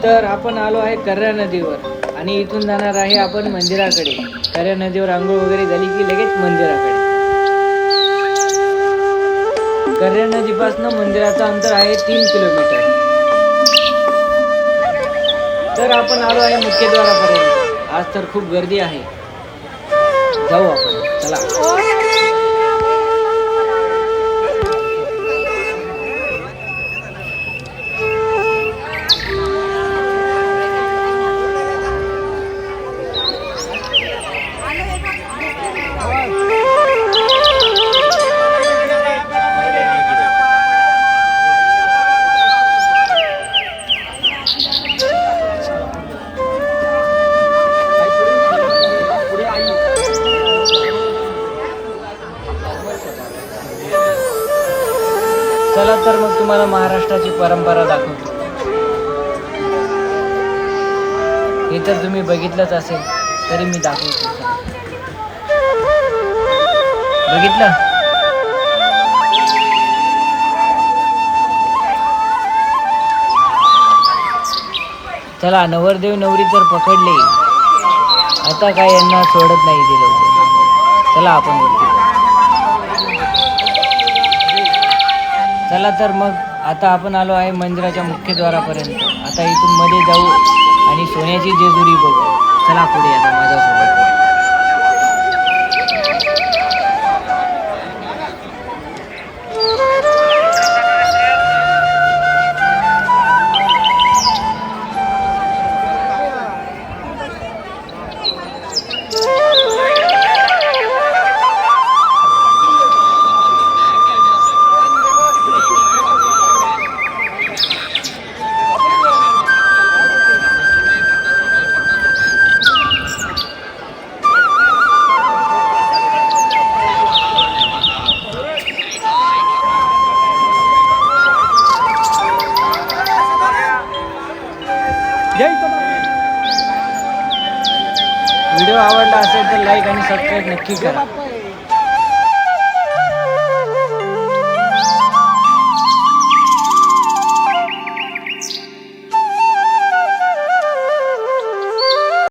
तर आपण आलो आहे कर्रा नदीवर आणि इथून जाणार आहे आपण मंदिराकडे. कर्रा नदीवर आंघोळ वगैरे झाली की लगेच मंदिराकडे. कर्रा नदीपासून मंदिराचं अंतर आहे 3 किलोमीटर. तर आपण आलो आहे मुख्यद्वारापर्यंत. आज तर खूप गर्दी आहे. जाऊ आपण, चला. चला तर मग तुम्हाला महाराष्ट्राची परंपरा दाखवतो. हे तर तुम्ही बघितलंच असेल, तरी मी दाखवतो. बघितलं? चला, नवरदेव नवरी तर पकडले. आता काय यांना सोडत नाही ते लोक. चला आपण वरती. चला तर मग आता आपण आलो आहे मंदिराच्या मुख्यद्वारापर्यंत. आता इथून मध्ये जाऊ आणि सोन्याची जेजुरी बघू. चला पुढे आता माझ्यासोबत. व्हिडिओ आवडला असेल तर लाईक आणि सबस्क्राईब नक्की करा.